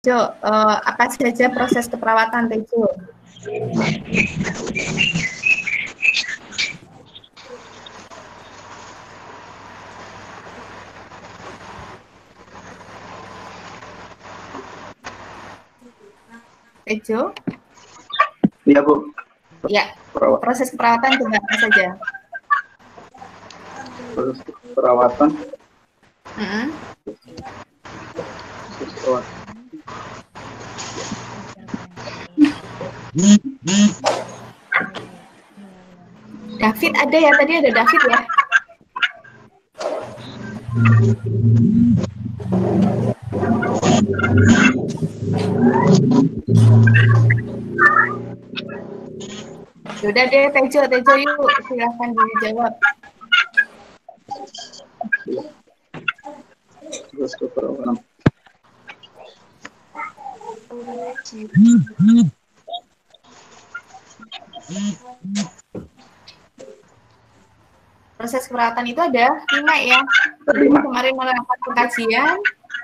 Jo, apa saja proses keperawatan Tejo? Tejo? Iya, Bu. Ya, proses keperawatan juga apa saja? Proses perawatan. Proses perawatan. David ada ya? Tadi ada David ya? Sudah deh Tejo yuk silahkan dijawab. Proses keperawatan. Proses keperawatan itu ada 5 ya. Kemarin melakukan pengkajian,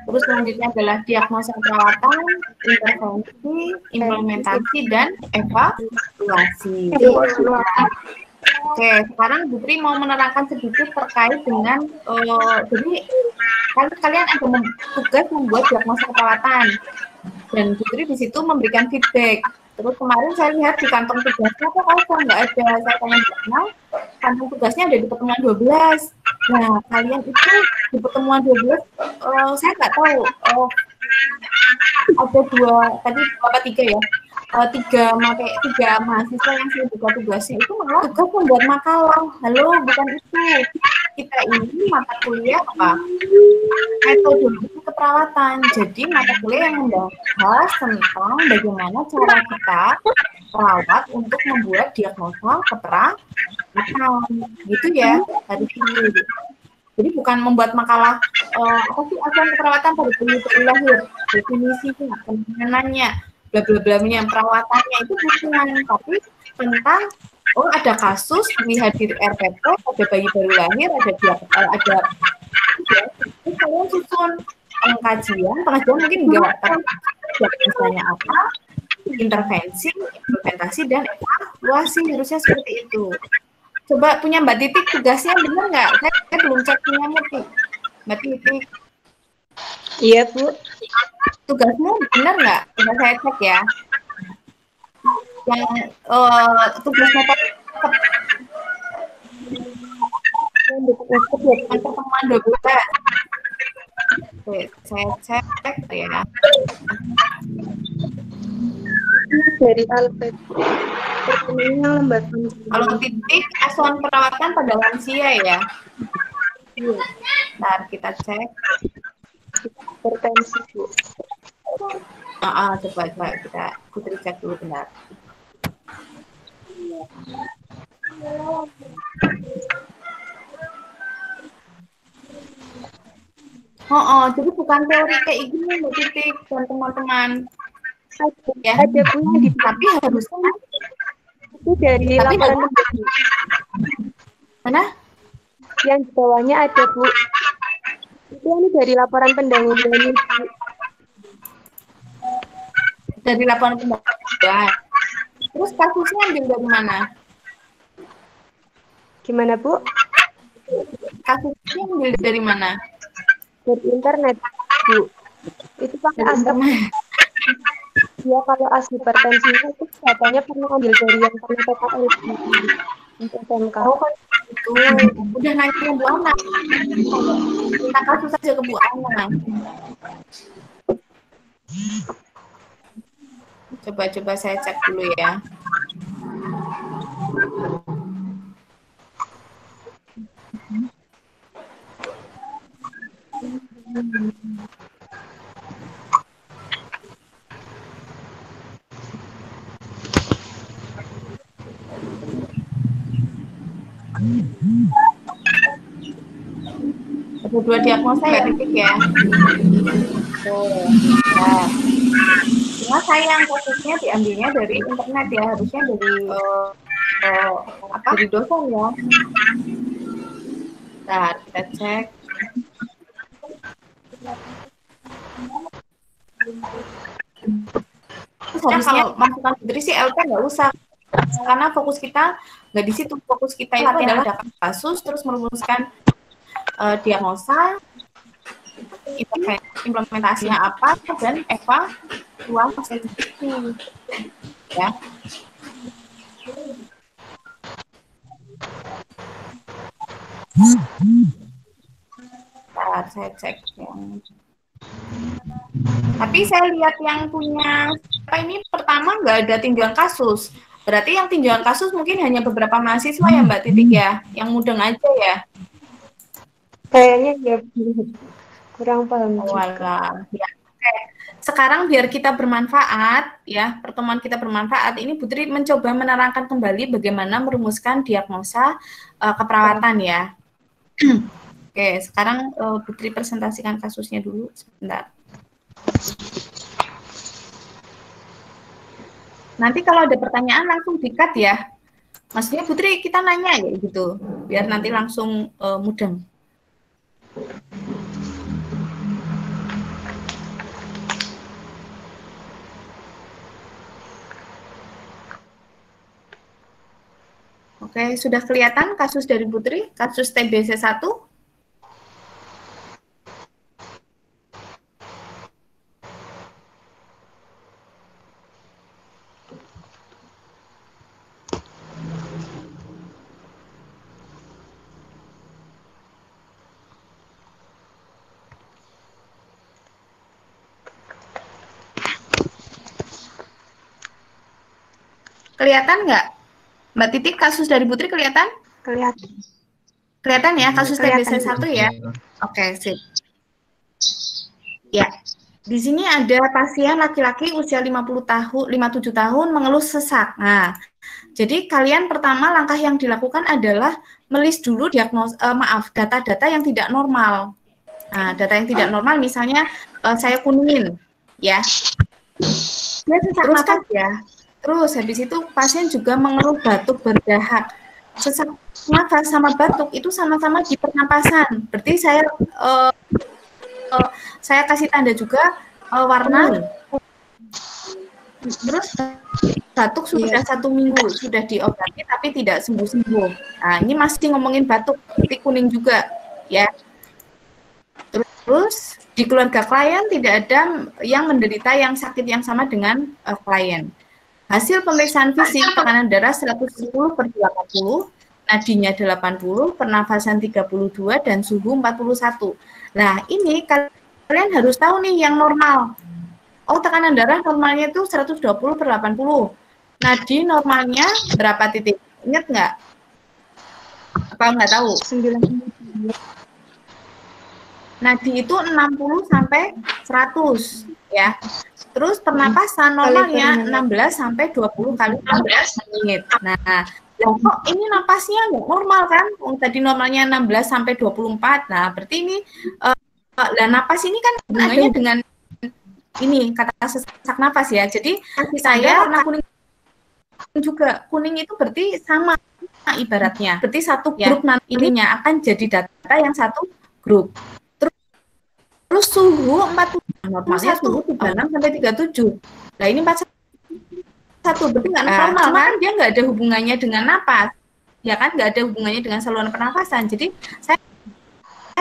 terus selanjutnya adalah diagnosa perawatan, intervensi, implementasi, dan evaluasi. Oke, sekarang Bu Tri mau menerangkan sedikit terkait dengan, jadi kalian ada tugas membuat diagnosa perawatan, dan Bu Tri di situ memberikan feedback. Terus kemarin saya lihat di kantong tugasnya kok kosong, nggak ada. Saya tanya Mbak, kantong tugasnya ada di pertemuan 12. Nah, kalian itu di pertemuan 12, saya nggak tahu, ada 2, tadi apa 3 ya? 3 mahasiswa yang saya buka tugasnya itu malah tugas membuat makalah. Halo, bukan itu. Kita ini mata kuliah apa? Metodologi keperawatan. Jadi mata kuliah yang membahas tentang bagaimana cara kita perawat untuk membuat diagnosa keperawatan. Gitu ya, hari ini. Jadi bukan membuat makalah apa sih asuhan keperawatan pada bayi lahir, definisinya, penanganannya, bla bla blanya, perawatannya itu bukan, tapi tentang ada kasus lihat di RPP, ada bayi baru lahir, ada kalian susun pengajian mungkin enggak, tapi misalnya apa, intervensi, implementasi, dan evaluasi, harusnya seperti itu. Coba punya Mbak Titik tugasnya benar nggak? Saya belum cek punya Mbak Titik. Iya, Bu. Tugasmu benar nggak? Coba saya cek ya. Yang tugas metode pertemuan 12. Oke, saya cek ya. Dari Alpet. Kalau Titik asuhan perawatan pada lansia ya. Ntar kita cek. Hipertensi, Bu. Coba kita Putri cek dulu bentar. Jadi bukan teori kayak gini Mbak Titik dan teman-teman. Ya, ada punya di tapi harusnya itu dari laporan pendahulu. Mana? Yang di bawahnya ada, Bu. Itu ini dari laporan pendahulu ini, Bu. Dari laporan pendahuluan. Terus kasusnya ambil dari mana? Gimana, Bu? Kasusnya ambil dari mana? Dari internet, Bu. Itu pakai asap. Ya, kalau asli hipertensinya itu katanya pernah ambil dari yang pernah PKL untuk SMK. Oh, kan itu. Udah nanya ke Bu Ana. Kita kasus aja ke Bu Ana. Coba saya cek dulu ya. Ada 2 diagnosa ya Titik ya. Nah, cuma sayang kasusnya diambilnya dari internet ya, harusnya dari dari dosen ya. Nah, kita cek. Harusnya masukan Putri sih LP nggak usah, karena fokus kita nggak di situ. Fokus kita itu adalah kasus, terus merumuskan diagnosa, implementasinya apa, dan evaluasi ya. Bentar, saya cek yang. Tapi saya lihat yang punya apa ini pertama nggak ada tinjauan kasus. Berarti yang tinjauan kasus mungkin hanya beberapa mahasiswa ya Mbak Titik ya, yang mudeng aja ya. Kayaknya ya kurang paham juga. Ya. Oke. Sekarang biar kita bermanfaat ya, pertemuan kita bermanfaat. Ini Putri mencoba menerangkan kembali bagaimana merumuskan diagnosa keperawatan ya. Oke, sekarang Putri presentasikan kasusnya dulu sebentar. Nanti kalau ada pertanyaan langsung di-cut ya. Maksudnya Putri kita nanya ya gitu, biar nanti langsung mudeng. Oke, sudah kelihatan kasus dari Putri, kasus TBC 1? Kelihatan nggak? Mbak Titik, kasus dari Putri kelihatan? Kelihatan. Kelihatan ya, kasus TBC 1 ya? Oke, sip. Ya, di sini ada pasien laki-laki usia 57 tahun mengeluh sesak. Nah, jadi kalian pertama langkah yang dilakukan adalah melis dulu data-data yang tidak normal. Nah, data yang tidak normal misalnya saya kuningin, ya. Dia sesak nafas ya. Terus habis itu pasien juga mengeluh batuk berdahak. Sesak nafas sama batuk itu sama-sama di pernapasan. Berarti saya kasih tanda juga warna. Terus batuk sudah 1 minggu, sudah diobati tapi tidak sembuh-sembuh. Nah, ini masih ngomongin batuk, titik kuning juga, ya. Terus di keluarga klien tidak ada yang menderita yang sakit yang sama dengan klien. Hasil pemeriksaan fisik, tekanan darah 110/80, nadinya 80, pernafasan 32, dan suhu 41. Nah, ini kalian harus tahu nih yang normal. Oh, tekanan darah normalnya itu 120/80. Nadi normalnya berapa titik? Ingat nggak? Apa nggak tahu? 90. Nadi itu 60/100, ya. Terus pernapasan normalnya 16-20 kali 15 menit. Nah, kok ini napasnya nggak normal kan? Tadi normalnya 16-24. Nah, berarti ini napas ini kan hubungannya dengan ini kata sesak napas ya. Jadi saya warna kuning juga. Kuning itu berarti sama ibaratnya. Berarti satu grup nanti ininya akan jadi data yang satu grup. Terus suhu 40, normalnya suhu 36-37. Nah, ini 41, berarti nggak normal, cuma kan dia nggak ada hubungannya dengan napas. Ya kan, nggak ada hubungannya dengan saluran pernafasan. Jadi, saya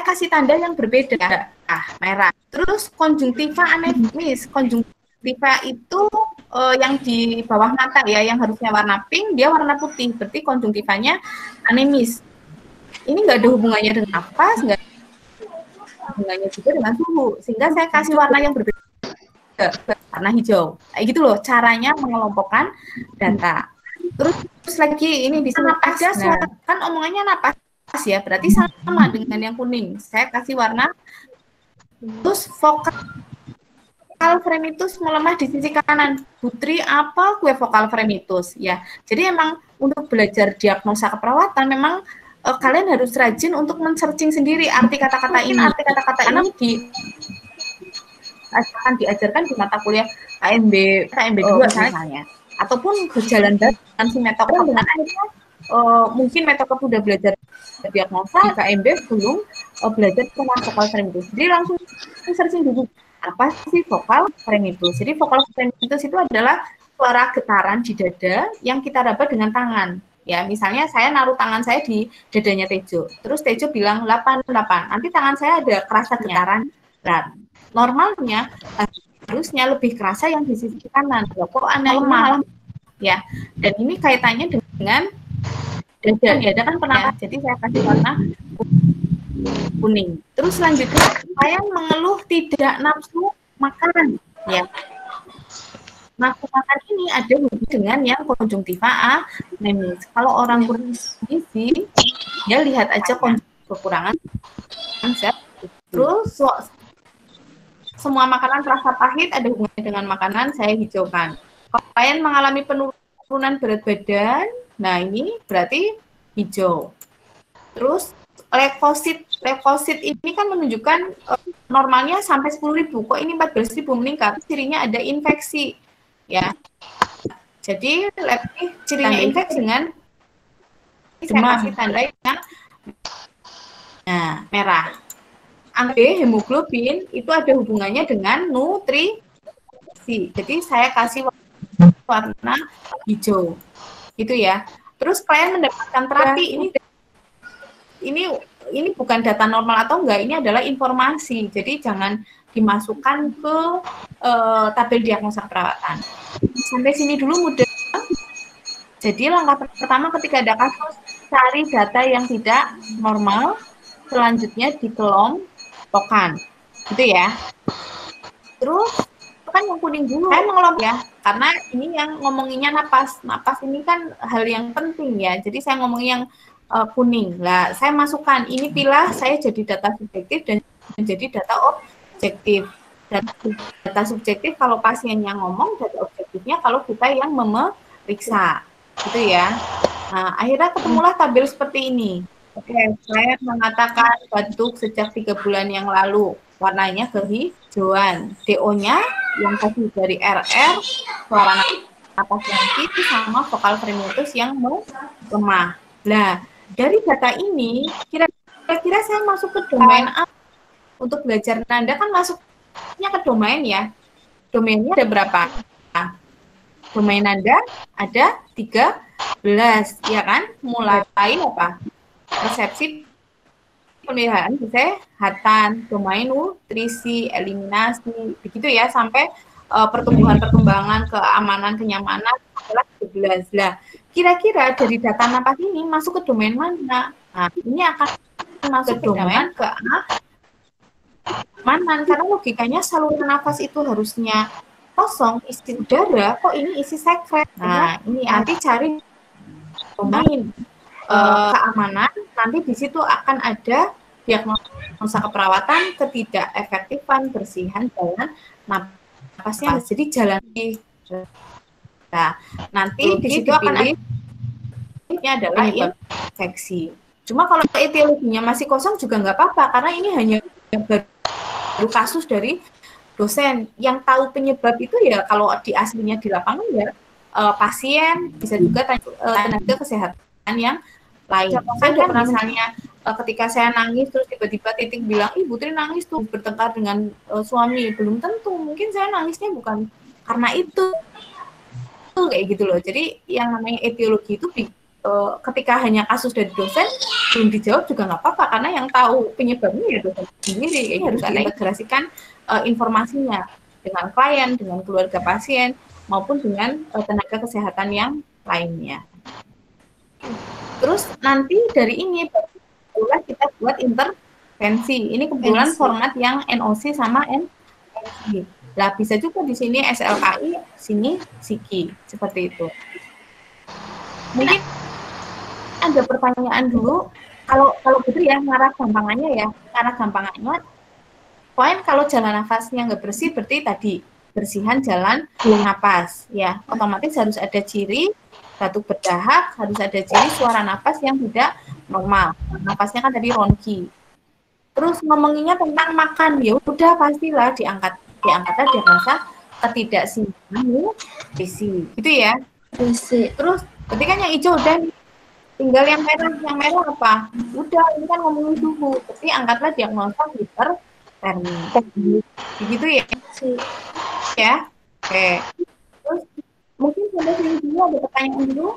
kasih tanda yang berbeda. Merah. Terus, konjungtiva anemis. Konjungtiva itu yang di bawah mata ya, yang harusnya warna pink, dia warna putih. Berarti konjungtivanya anemis. Ini nggak ada hubungannya dengan napas, nggak hubungannya juga dengan suhu, sehingga saya kasih warna yang berbeda, warna hijau. Kayak gitu loh caranya mengelompokkan data. Terus lagi ini bisa napas, kan omongannya napas ya, berarti sama dengan yang kuning. Saya kasih warna. Terus vokal fremitus melemah di sisi kanan. Putri, apa kue vokal fremitus? Ya, jadi emang untuk belajar diagnosa keperawatan memang kalian harus rajin untuk men-searching sendiri arti kata-kata ini. Arti kata-kata ini akan diajarkan di mata kuliah KMB 2 misalnya. Ataupun berjalan dengan si metokop dengan akhirnya mungkin metokop sudah belajar diagnosa, KMB belum belajar tentang vokal fremitus. Jadi langsung searching dulu apa sih vokal frenitus? Jadi vokal frenitus itu adalah suara getaran di dada yang kita raba dengan tangan. Ya, misalnya saya naruh tangan saya di dadanya Tejo. Terus Tejo bilang 88. Nanti tangan saya ada kerasa getaran berat. Normalnya harusnya lebih kerasa yang di sisi kanan. Ya, kok aneh malah ya. Dan ini kaitannya dengan dada. Dada kan penapas. Jadi saya kasih warna kuning. Terus selanjutnya saya mengeluh tidak nafsu makan. Ya. Nafsu makan ini ada hubungan dengan yang konjungtiva anemis. Kalau orang kurang gizi, ya lihat aja kekurangan zat. Terus semua makanan terasa pahit ada hubungannya dengan makanan, saya hijaukan. Kalau kalian mengalami penurunan berat badan, nah ini berarti hijau. Terus leukosit ini kan menunjukkan normalnya sampai 10.000, kok ini 14.000 meningkat, cirinya ada infeksi. Ya, jadi cirinya infeksi dengan saya kasih tanda yang merah. Angka hemoglobin itu ada hubungannya dengan nutrisi. Jadi saya kasih warna hijau, gitu ya. Terus kalian mendapatkan terapi ini bukan data normal atau enggak, ini adalah informasi. Jadi jangan dimasukkan ke tabel diagnosa perawatan. Sampai sini dulu mudah. Jadi langkah pertama ketika ada kasus, cari data yang tidak normal, selanjutnya dikelompokkan, gitu ya. Terus kan yang kuning dulu, saya mengelompok ya, karena ini yang ngomonginnya napas. Napas ini kan hal yang penting ya. Jadi saya ngomongin yang kuning. Lah, saya masukkan ini pilah, saya jadi data subjektif dan menjadi data objektif. Data subjektif kalau pasiennya ngomong, data objektifnya kalau kita yang memeriksa, gitu ya. Nah, akhirnya ketemulah tabel seperti ini. Oke, saya mengatakan batuk sejak 3 bulan yang lalu, warnanya kehijauan. DO-nya yang tadi dari RR, suara napas yang tinggi sama vokal frenitus yang lemah. Nah, dari data ini, kira-kira saya masuk ke domain apa? Untuk belajar nada kan masuknya ke domain ya. Domainnya ada berapa? Domain nada ada 13, ya kan? Mulai apa? Persepsi, pemeliharaan, kesehatan, domain nutrisi, eliminasi, begitu ya, sampai pertumbuhan-perkembangan, keamanan, kenyamanan, adalah 13. Lah, kira-kira dari data napas ini masuk ke domain mana? Nah, ini akan masuk ke domain keamanan, karena logikanya saluran nafas itu harusnya kosong, isi udara, kok ini isi sekret. Nah, ini nanti cari domain keamanan, nanti di situ akan ada diagnosa keperawatan, ketidakefektifan bersihan jalan napasnya. Jadi jalan nanti di situ akan ada ini adalah infeksi. Cuma kalau etiologinya masih kosong juga nggak apa-apa, karena ini hanya baru kasus dari dosen. Yang tahu penyebab itu ya kalau di aslinya di lapangan ya pasien, bisa juga tenaga kesehatan yang lain. Saya pernah misalnya ketika saya nangis terus tiba-tiba Titik bilang, Ibu Tri nangis tuh bertengkar dengan suami. Belum tentu, mungkin saya nangisnya bukan karena itu. Kayak gitu loh. Jadi yang namanya etiologi itu ketika hanya kasus dari dosen belum dijawab juga nggak apa-apa, karena yang tahu penyebabnya ya dosen sendiri. Ini harus diintegrasikan informasinya dengan klien, dengan keluarga pasien maupun dengan tenaga kesehatan yang lainnya. Terus nanti dari ini barulah kita buat intervensi. Ini kebetulan format yang NOC sama NSG. Lah bisa juga di sini SLKI, sini SIKI, seperti itu. Mungkin ada pertanyaan dulu. Kalau gitu ya, ngarah gampangannya poin kalau jalan nafasnya nggak bersih, berarti tadi bersihan jalan napas, ya otomatis harus ada ciri batuk berdahak, harus ada ciri suara napas yang tidak normal. Napasnya kan tadi ronki. Terus ngomonginnya tentang makan, ya udah pastilah diangkatlah diagnosa ketidakseimbangan nutrisi, gitu ya. Terus ketika yang hijau udah, tinggal yang merah apa? Udah, ini kan ngomongin suhu, tapi angkatlah diagnosa hipertermi, begitu ya. Ya. Oke. Terus mungkin sampai sini dulu ada pertanyaan dulu.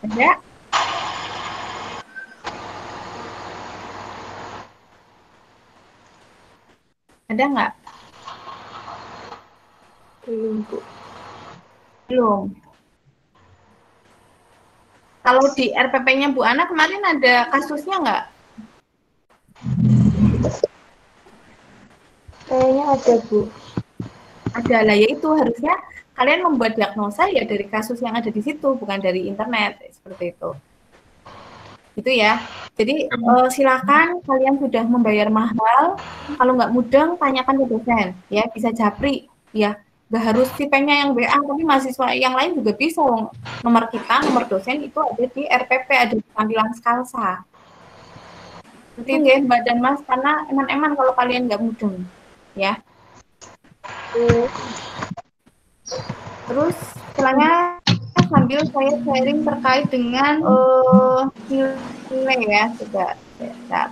Ada? Ada nggak? Belum, Bu. Belum. Kalau di RPP-nya Bu Ana kemarin ada kasusnya nggak? Kayaknya ada, Bu. Ada lah, yaitu harusnya kalian membuat diagnosa ya dari kasus yang ada di situ, bukan dari internet, seperti itu. Gitu ya. Jadi silakan kalian sudah membayar mahal, kalau nggak mudeng tanyakan ke dosen, ya bisa japri, ya nggak harus tipenya yang WA, tapi mahasiswa yang lain juga bisa. Nomor kita, nomor dosen itu ada di RPP, ada di tampilan Skalsa. Seperti itu ya Mbak dan Mas, karena eman-eman kalau kalian nggak mudeng, ya. Terus setelahnya sambil saya sharing terkait dengan nilai ya, coba lihat.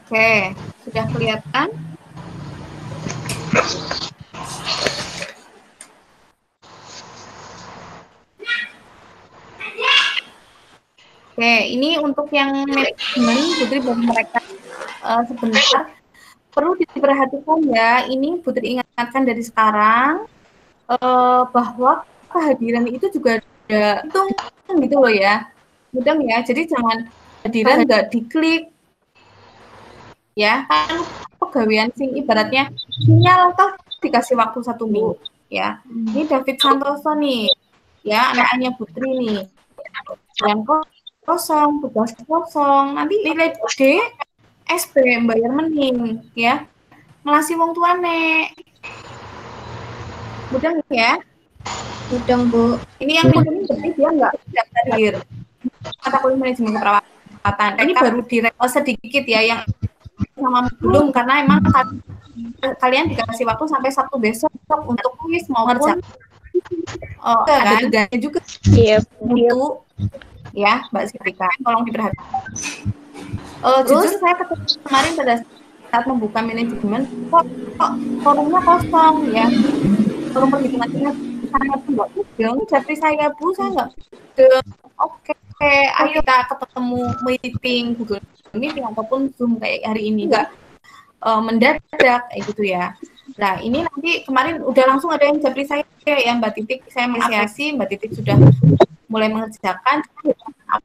Oke, sudah kelihatan? Oke, ini untuk yang manajemen, Putri bagi mereka sebentar perlu diperhatikan ya. Ini Putri ingatkan dari sekarang bahwa kehadiran itu juga ada hitung gitu loh ya. Mudah ya. Jadi jangan kehadiran nggak diklik. Ya, kan pegawaian sing ibaratnya sinyal toh dikasih waktu 1 minggu ya. Ini David Santoso nih. Ya, anaknya Putri nih. Dan kosong, tugas kosong, nanti nilai D, SP, bayar mending, ya. Ngelasi wong tuane. Mudah ya? Mudah, Bu. Ini yang ini berarti dia nggak hadir. Mata kuliah manajemen keperawatan. Ini baru sedikit ya yang sama belum, karena emang kalian dikasih waktu sampai Sabtu besok untuk kuis mau ngerjakan. Ada tugasnya juga. Iya, Mutu. Ya, Mbak Sitika, tolong diperhatikan. Jujur saya kemarin pada saat membuka manajemen, kok forumnya kosong ya. Forum perhitungan saya pun nggak mudeng, jadi saya Bu, saya nggak mudeng. Oke, ayo kita ketemu meeting Google Meeting ataupun Zoom kayak hari ini, nggak mendadak kayak gitu ya. Nah, ini nanti kemarin udah langsung ada yang japri saya ya Mbak Titik, saya mengapresiasi Mbak Titik sudah mulai mengerjakan,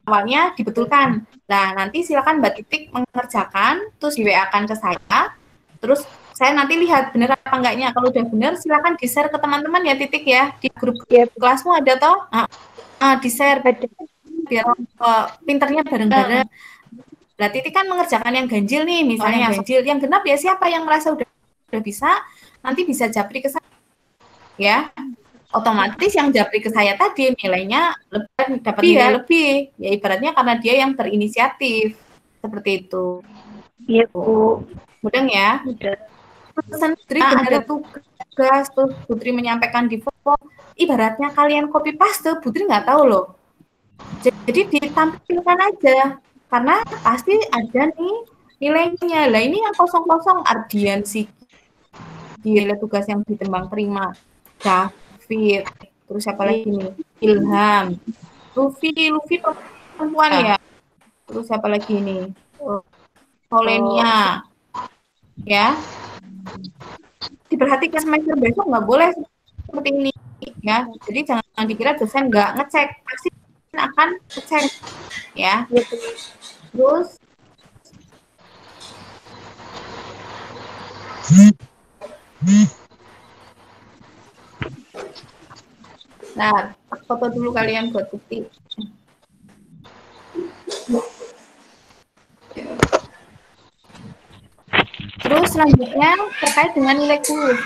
awalnya dibetulkan. Nah, nanti silakan Mbak Titik mengerjakan, terus di WA-kan ke saya, terus saya nanti lihat benar apa enggaknya. Kalau udah benar, silakan di-share ke teman-teman ya Titik ya, di grup kelasmu ada toh? Di-share, biar pinternya bareng-bareng. Nah, Titik kan mengerjakan yang ganjil nih, misalnya yang ganjil, yang genap ya siapa yang merasa udah bisa, nanti bisa japri ke saya, ya. Otomatis yang japri ke saya tadi nilainya dapat nilai lebih, ya ibaratnya karena dia yang berinisiatif, seperti itu. Iya, Bu. Mudah ya? Mudah. Putri ada tugas, terus Putri menyampaikan di form, ibaratnya kalian copy paste, Putri nggak tahu loh. Jadi ditampilkan aja, karena pasti ada nih nilainya. Lah ini yang kosong-kosong, Ardian sih, nilai tugas yang ditembang terima. David, terus siapa lagi nih? Ilham, Luffy perempuan ya. Terus siapa lagi nih? Solenia, ya. Diperhatikan semester besok nggak boleh seperti ini, ya. Jadi jangan dikira dosen nggak ngecek, pasti akan ngecek, ya. Terus nah, foto dulu kalian buat bukti. selanjutnya terkait dengan nilai kuis.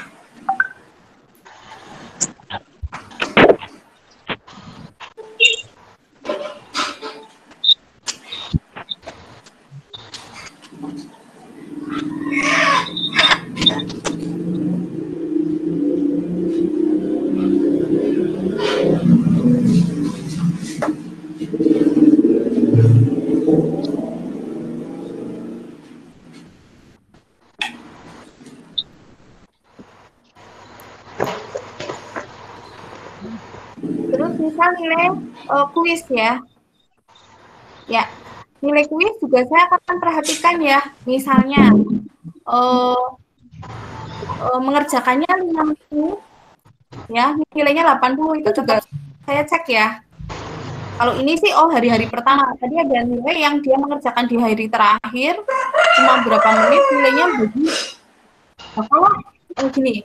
Terus misal nilai kuis ya. Ya, nilai kuis juga saya akan perhatikan ya. Misalnya mengerjakannya 50 ya, nilainya 80 itu juga saya cek ya. Kalau ini sih hari-hari pertama. Tadi ada nilai yang dia mengerjakan di hari terakhir cuma berapa menit nilainya begini. Nah, kalau gini,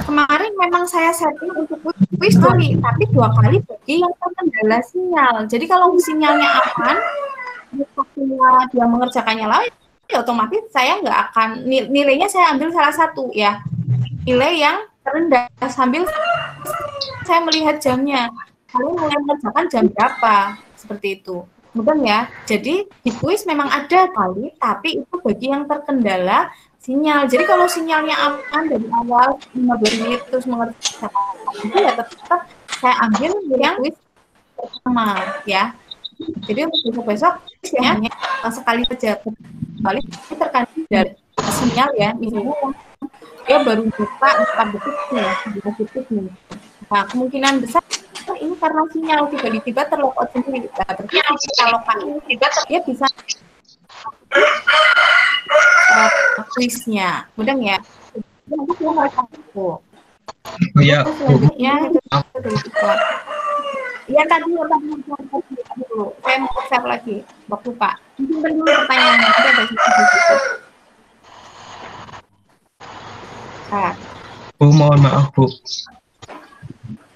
kemarin memang saya setting untuk kuis 2 kali, tapi 2 kali bagi yang terkendala sinyal. Jadi kalau sinyalnya aman, waktunya dia mengerjakannya lain, ya otomatis saya nggak akan, nilainya saya ambil salah satu ya, nilai yang terendah sambil saya melihat jamnya. Kalian mulai mengerjakan jam berapa? Seperti itu. Mudah ya. Jadi di kuis memang ada kali, tapi itu bagi yang terkendala sinyal. Jadi kalau sinyalnya aman dari awal 15 menit terus mengerjakan itu ya tetap saya ambil yang kuis pertama ya. Jadi untuk besok-besok ya hanya sekali saja, kali terkendala sinyal ya. Misalnya dia baru buka 4 detik nih, 5 detik nih. Nah, kemungkinan besar ini karena sinyal tiba-tiba terlogout sendiri. Berarti kalau ini dia bisa kuisnya, mudah ya. Nanti dia harus aku. Iya. Ya tadi dulu. Saya mau share lagi, waktu Pak. Simpan dulu pertanyaannya. Ada situ. Nah. Bu, mohon maaf Bu.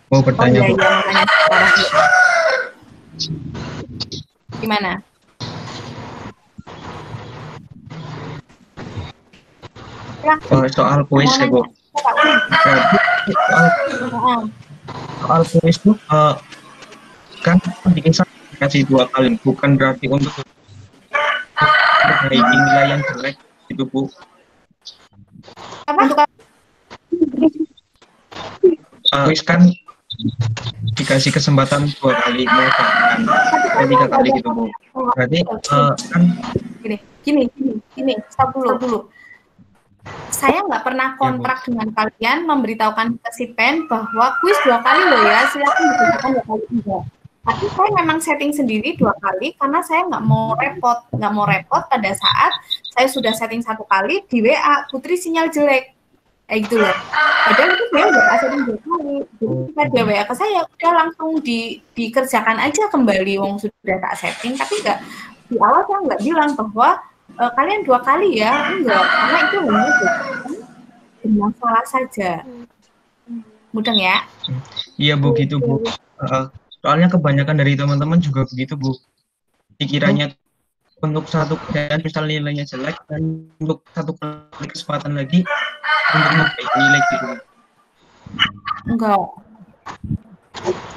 Mau bertanya Bu. Makanya sekarang. Gimana? Soal kuis ya Bu. Soal kuis Bu, kan bikin kasih 2 kali, bukan berarti untuk memperbaiki nilai yang jelek itu Bu. Apa? Kuis kan dikasih kesempatan 2 kali mengerjakan, 3 kali gitu Bu. Berarti kan gini, stop dulu. Saya nggak pernah kontrak dengan kalian memberitahukan ke si pen bahwa kuis 2 kali loh ya, silakan dikerjakan 2 kali enggak. Tapi saya memang setting sendiri 2 kali karena saya nggak mau repot pada saat saya sudah setting 1 kali di WA, Putri sinyal jelek. Kayak gitu loh. Padahal itu saya udah setting 2 kali. Jadi ketika dia WA ke saya, udah langsung dikerjakan aja kembali, wong sudah tak setting. Tapi nggak, di awal saya nggak bilang bahwa kalian 2 kali ya, enggak. Karena itu hanya bermasalah saja. Mudeng ya? Iya Bu, gitu Bu. Soalnya kebanyakan dari teman-teman juga begitu Bu. Dikiranya untuk satu kerjaan misalnya nilainya jelek, dan untuk satu kali kesempatan lagi untuk memperbaiki nilai gitu. Enggak.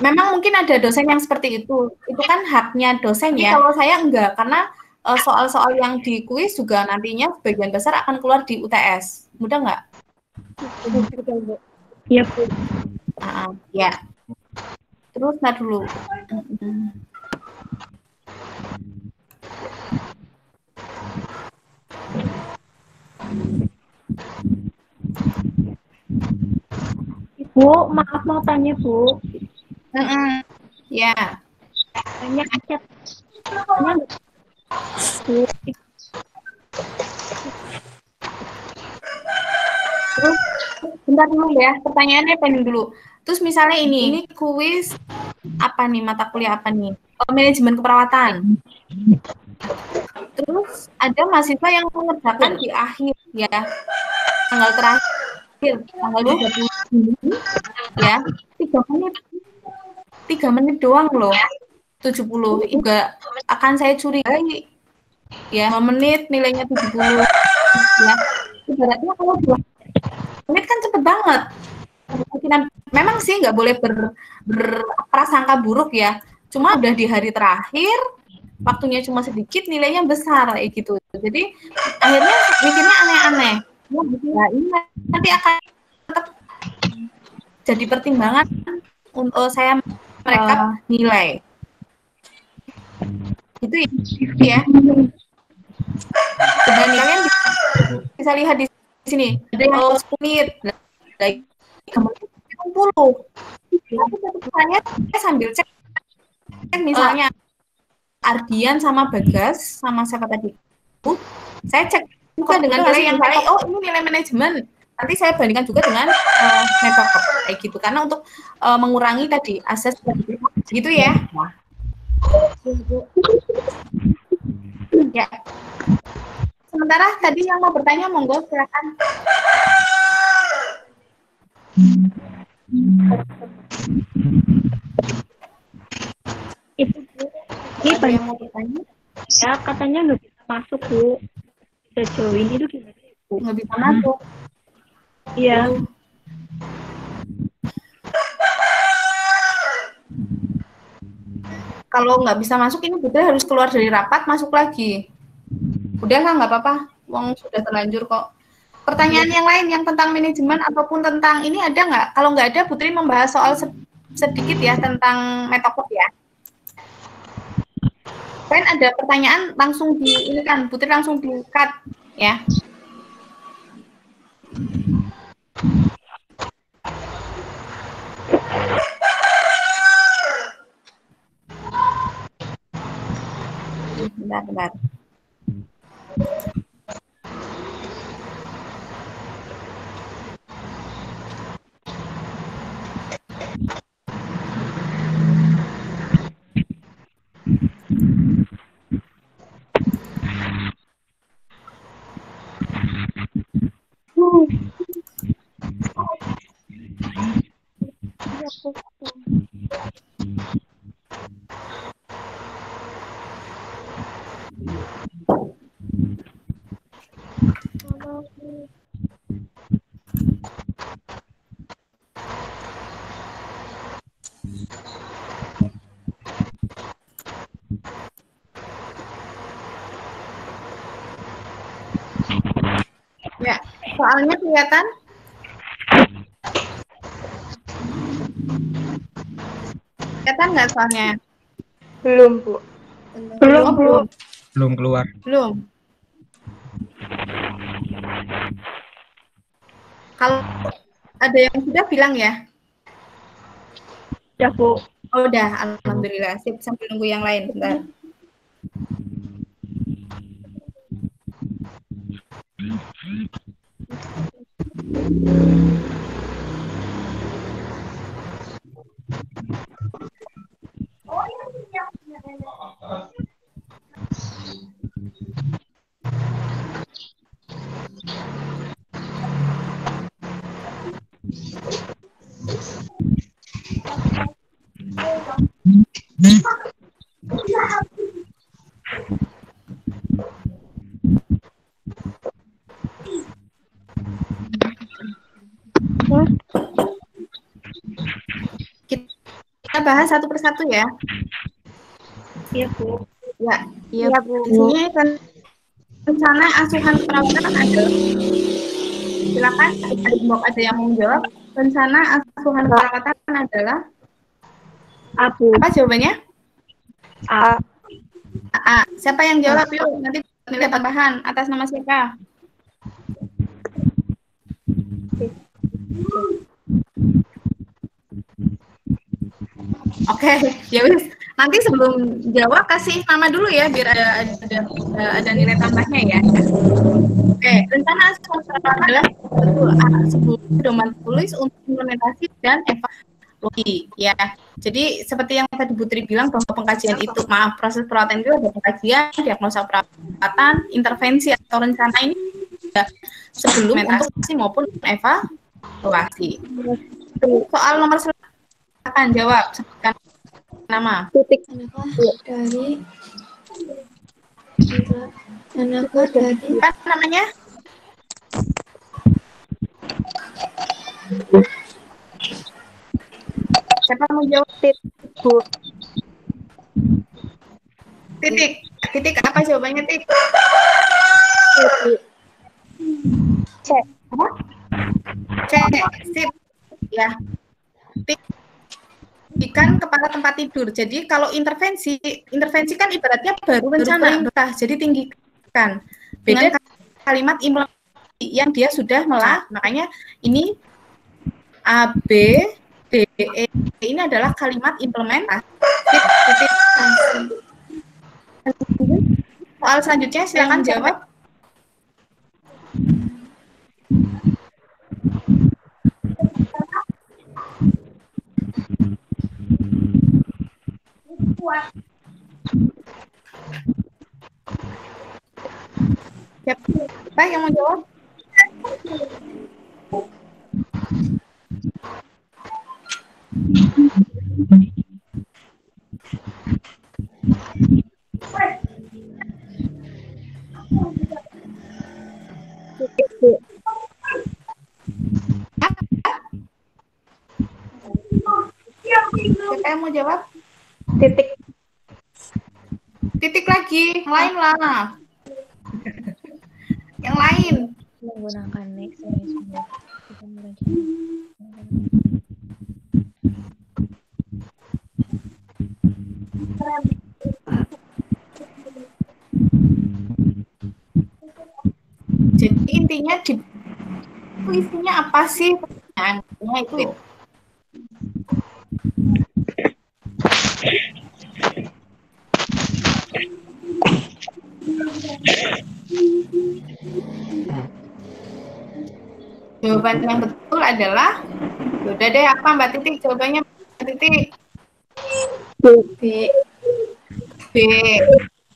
Memang mungkin ada dosen yang seperti itu. Itu kan haknya dosen ya. Kalau saya enggak, karena soal-soal yang di kuis juga nantinya sebagian besar akan keluar di UTS. Mudah nggak? Iya Bu. Ya. Terus dulu. Bu, maaf mau tanya Bu. Ya. Tanya chat. Terus bentar dulu ya, pertanyaannya pending dulu. Terus misalnya ini kuis apa nih, mata kuliah apa nih? Manajemen keperawatan. Terus ada mahasiswa yang mengerjakan di akhir ya, tanggal terakhir, tanggal 20 ya, 3 menit doang loh, 70. Juga akan saya curigai ya, 5 menit nilainya 70 ya. ibaratnya kalau 2 menit kan cepet banget. Memang sih nggak boleh berprasangka buruk ya. Cuma udah di hari terakhir, waktunya cuma sedikit, nilainya besar kayak gitu. Jadi akhirnya mikirnya aneh-aneh. Nah, ini nanti akan tetap jadi pertimbangan untuk saya mereka nilai. Itu ya. Dan kalian bisa lihat di sini ada yang 10 menit, lagi 60. Saya sambil cek misalnya Ardian sama Bagas sama siapa tadi? Saya cek juga dengan nilai yang misalnya, oh ini nilai manajemen. Nanti saya bandingkan juga dengan metode kayak gitu karena untuk mengurangi tadi asas gitu ya. Ya. Sementara tadi yang mau bertanya monggo silakan. Itu Bu, ini Ada yang mau bertanya? ya katanya nggak bisa masuk Bu. Sejauh ini tuh gimana Bu? Nggak bisa masuk. Iya. Kalau nggak bisa masuk ini Putri harus keluar dari rapat, masuk lagi. Udah nggak apa-apa, wong sudah terlanjur kok. Pertanyaan yang lain yang tentang manajemen ataupun tentang ini ada nggak? Kalau nggak ada, Putri membahas soal sedikit ya tentang metode ya. Kan ada pertanyaan langsung di ini kan, Putri langsung di cut ya. Bentar. Ya, soalnya kelihatan? Kelihatan nggak soalnya? Belum, Bu. Belum keluar. Belum. Kalau ada yang sudah bilang ya? Ya Bu. Oh, udah, alhamdulillah. Sip, sambil nunggu yang lain bentar. Kita bahas satu persatu ya. Iya Bu. Ya, Iya, Bu. di sini kan rencana asuhan perawatan adalah, silakan ada yang mau menjawab. Rencana asuhan perawatan adalah Abu. apa jawabannya? A. A. Siapa yang jawab yuk? Nanti nilai tambahan atas nama siapa? Oke, ya wis. Nanti sebelum jawab kasih nama dulu ya biar ada nilai tambahnya ya. Oke, rencana asuhan perawatan adalah sebuah pedoman tulis untuk implementasi dan evaluasi ya. Jadi seperti yang tadi Putri bilang bahwa pengkajian itu, proses perawatan itu ada pengkajian, diagnosa perawatan, intervensi atau rencana ini sebelum implementasi maupun evaluasi. Soal nomor silakan jawab, sebutkan nama. Titik. Apa namanya? Siapa mau jawab? Bu. Titik. Titik apa jawabannya, Titik? C. Apa? C. Sip. Ya. Kan kepala tempat tidur. Jadi kalau intervensi kan ibaratnya baru rencana. Jadi tinggikan. Beda kalimat implementasi yang dia sudah makanya ini A, B, D, E ini adalah kalimat implementasi. Soal selanjutnya silakan jawab. Siapa yang mau jawab? Siapa yang mau jawab? Titik. Titik lagi, yang lain lah. Yang lain. Menggunakan next semua. Jadi intinya isinya apa sih? Pertanyaannya itu. Jawaban yang betul adalah, udah deh apa Mbak Titik jawabannya Mbak Titik? B. B.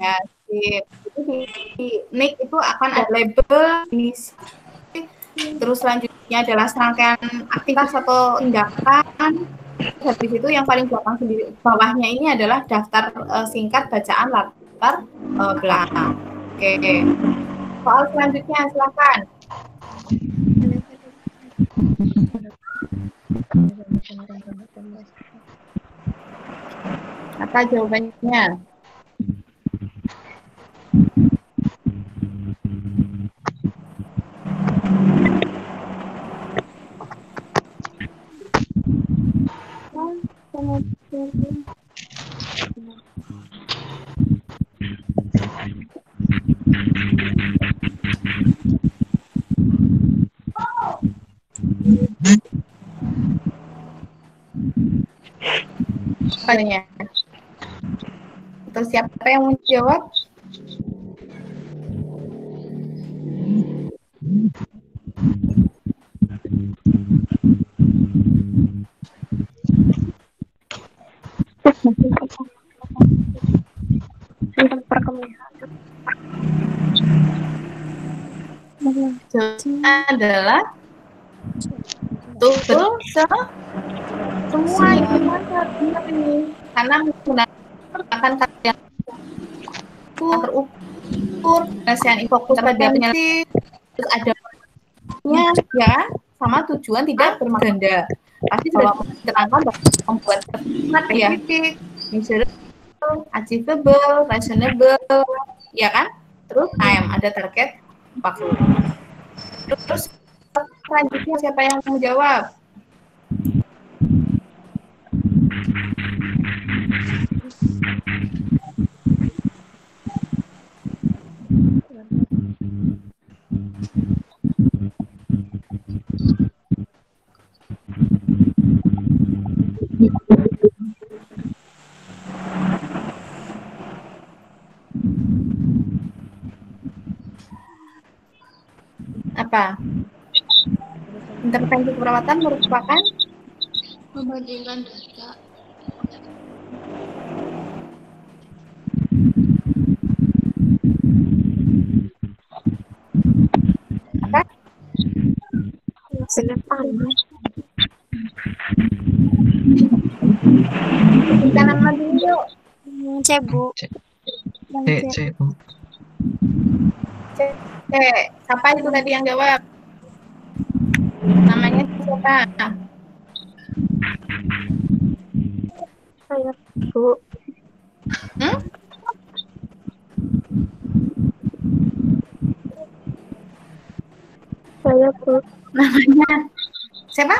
Ya, sip. Di NIC itu akan ada label ini. Terus selanjutnya adalah serangkaian aktivitas atau tindakan. Habis itu yang paling belakang sendiri bawahnya ini adalah daftar singkat bacaan latar belakang. Oke. Soal selanjutnya silakan. Apa jawabannya? Apanya? Terus siapa yang mau jawab? Jawabannya adalah betul semua itu ini karena menggunakan kata yang terukur, yang fokus pada penyelesaian, terus ada ya sama tujuan tidak berganda. Pasti sudah diterangkan membuat kalimat ya, achievable, reasonable, ya kan? Terus time ada target waktu. Terus selanjutnya siapa yang mau jawab? Apa? Intervensi keperawatan merupakan membandingkan data. Apa? Kita nama dulu. C, Bu. C, Bu. Siapa itu tadi yang jawab? Namanya siapa? Siapa? Saya, Bu. Hmm? Saya, Bu. Namanya siapa?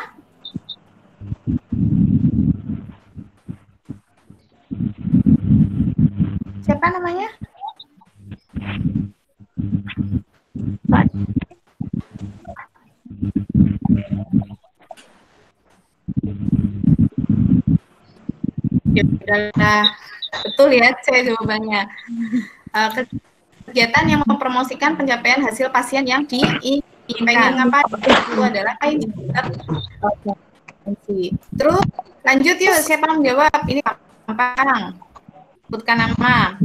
Siapa namanya? Ya udahlah. Betul ya, C jawabannya. Kegiatan yang mempromosikan pencapaian hasil pasien yang diinginkan. Apa itu adalah indikator. Terus lanjut yuk, siapa yang menjawab? Ini gampang. Sebutkan nama.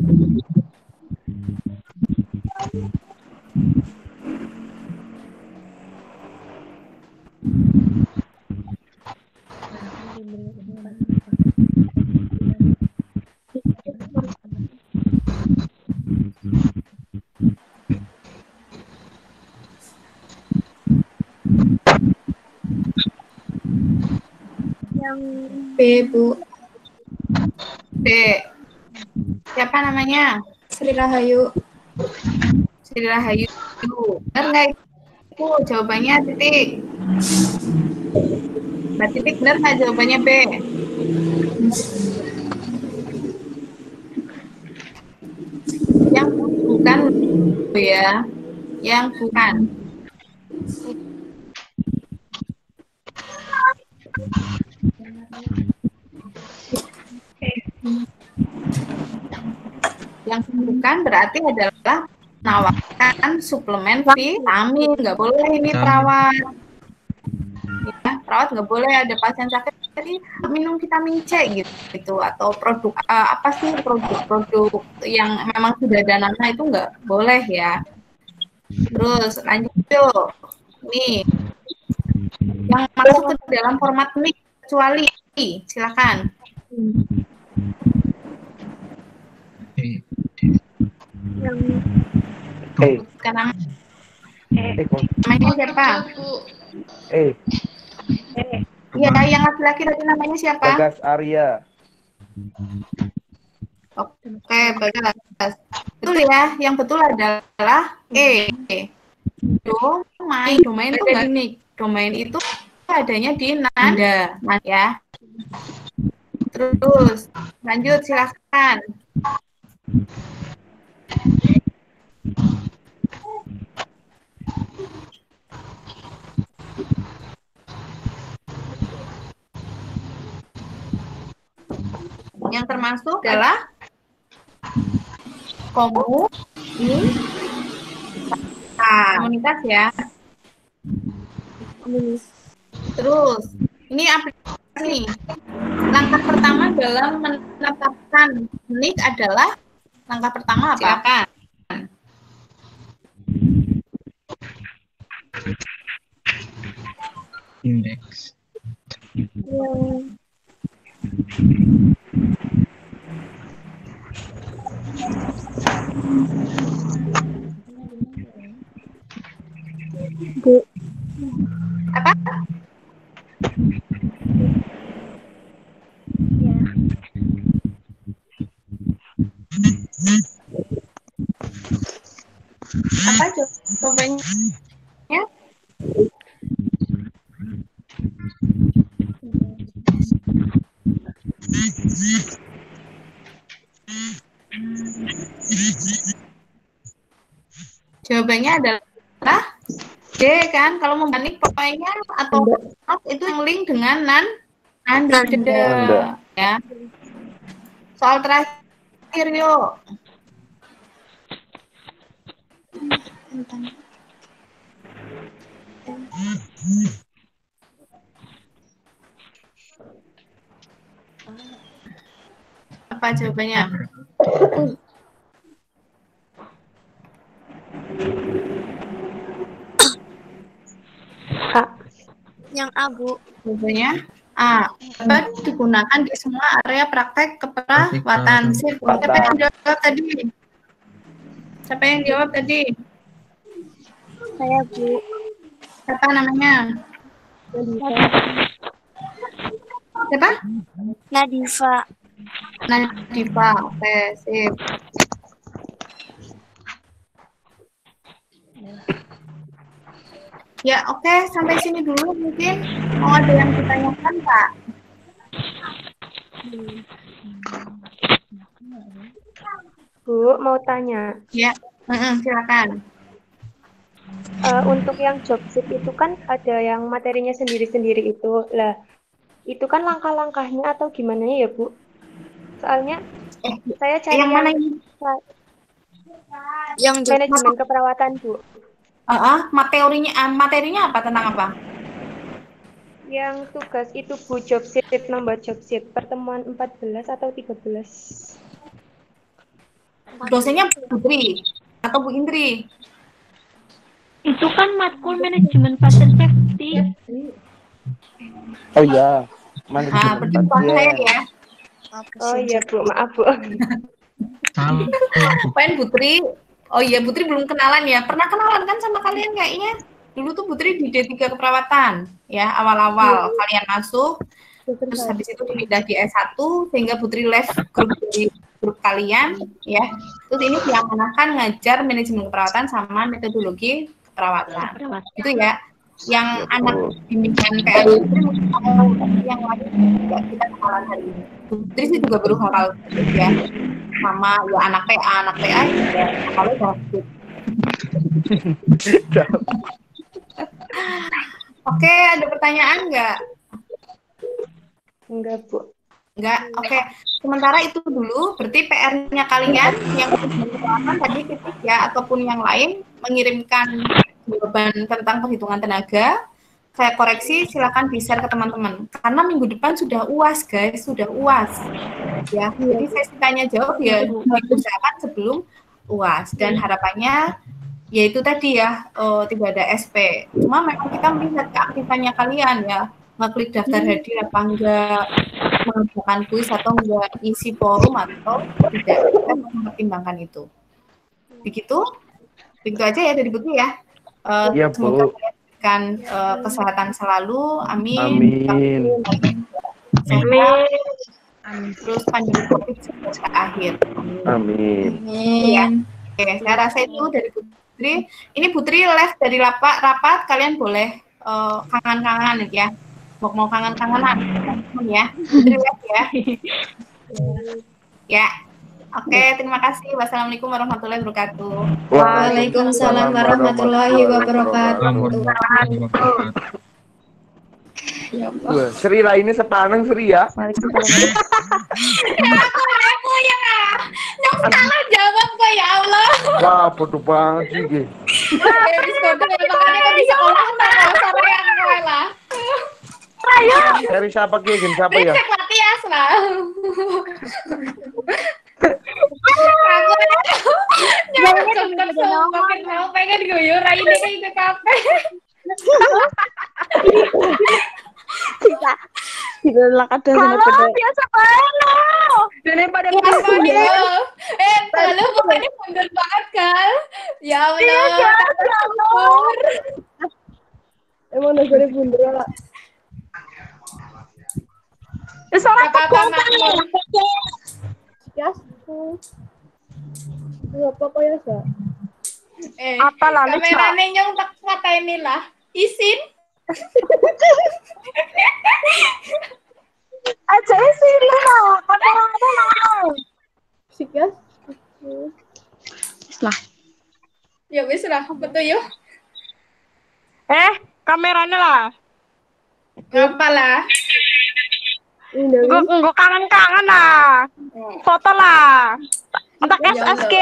Yang B, Bu. B. Siapa namanya? Sri Rahayu. Sri Rahayu. Benar nggak itu? Jawabannya Titik. Mbak Titik benar nggak jawabannya B? Yang bukan ya. Yang bukan. Yang bukan berarti adalah menawarkan suplemen vitamin. Nggak boleh ini perawat. Ya, perawat nggak boleh ada pasien sakit jadi minum vitamin C gitu atau produk apa sih produk-produk yang memang sudah ada nama itu nggak boleh ya. Terus lanjut yuk. Nih yang masuk ke dalam format NIK kecuali silakan. Sekarang namanya siapa? Iya, yang laki-laki tadi namanya siapa? Bagas Arya. Oke, Bagas. Betul ya, yang betul adalah E. Domain itu nggak unik. Domain itu adanya di Nanda, ya. Terus lanjut silahkan. Yang termasuk adalah komunitas ya. Terus ini aplikasi. Langkah pertama dalam menetapkan NIK adalah langkah pertama apa? Silakan. Indeks. Bu. Apa? Apa jawabannya? Ya? Jawabannya adalah D kan, kalau membanding pokoknya atau itu yang link dengan Nanda ya. Soal terakhir yuk. Apa jawabannya? A. Yang A, Bu. Jawabannya A. Dapat digunakan di semua area praktek keperawatan. Siapa yang jawab tadi? Siapa yang jawab tadi? Saya, Bu. Siapa namanya? Siapa? Nadifa. Nadifa. Oke, sip. Ya, oke, sampai sini dulu mungkin. Mau ada yang ditanyakan, Pak? Bu, mau tanya. Ya, silakan. Untuk yang job sheet itu kan ada yang materinya sendiri-sendiri itu. Lah, itu kan langkah-langkahnya atau gimana ya, Bu? Soalnya saya cari Yang mana ini? Yang job manajemen keperawatan, Bu. Materinya apa, tentang apa? Yang tugas itu, Bu, job sheet, nomor job sheet, pertemuan 14 atau 13. Dosennya Putri atau Bu Indri? Itu kan matkul manajemen pasien safety. Oh iya, Nah, berarti bukan saya ya. Oh iya, Bu, maaf, Bu. Salah. Pengen Putri. Oh iya, Putri belum kenalan ya. Pernah kenalan kan sama kalian kayaknya? Dulu tuh Putri di D3 keperawatan ya, awal-awal kalian masuk. Terus habis itu dipindah di S1 sehingga Putri left grup dari grup kalian ya. Terus ini diamanahkan ngajar manajemen keperawatan sama metodologi keperawatan. Itu ya. Yang anak bimbingan PLU itu yang lain ya, kita kenalan hari ini. Putri sih juga baru hafal ya. Sama ya anak PA ya kalau David. Oke, ada pertanyaan nggak? Enggak, Bu. Enggak, oke. Sementara itu dulu, berarti PR-nya kalian yang menggunakan tadi titik ya, ataupun yang lain, mengirimkan jawaban tentang perhitungan tenaga, saya koreksi, silakan di-share ke teman-teman. Karena minggu depan sudah UAS, guys, sudah UAS. Ya, jadi sesi tanya jawab ya dikerjakan sebelum UAS. Dan harapannya, yaitu tadi ya, tidak ada SP. Cuma memang kita melihat keaktifannya kalian ya, ngeklik daftar hadir apa enggak, mengerjakan kuis atau enggak, isi forum atau tidak, kita mempertimbangkan itu. Begitu aja ya dari Putri ya. Iya, Semoga Bu. diberikan kesehatan selalu, amin. Amin. Amin. Terus pandemi COVID sudah berakhir. Amin. Ya. Oke, saya rasa itu dari Putri. Ini Putri left dari rapat, kalian boleh kangen-kangen ya. Mau kangen-kangenan ya. Putri left ya. Ya. Oke, terima kasih. Wassalamualaikum warahmatullahi wabarakatuh. Waalaikumsalam warahmatullahi wabarakatuh. Wah, Sri lah ini sepaneng Sri ya. Aku ya. Yang salah jawab kok ya Allah. Wah, bodoh banget sih. Ge. Habis bodoh makanya kok di sekolah kalau sore yang lah. Ayo. Dari siapa Ge? Gen siapa ya? Cek Matias lah. Aku jangan cepet mau pengen guyur ini ke kafe. Kalau biasa banget. Daripada mundur. Kalau pokoknya mundur banget kan. Ya Allah. Emang negara bundar lah. Salah apa Ya, apa kok ya, Sa? Apa lalu kameranya nyong tak kata inilah. Isin. Aja sih lah, kamera lah. Sik ya. Ya wis lah, betul yuk. Kameranya lah. Apalah. Gue kangen-kangen lah. Foto lah. Entak SSG.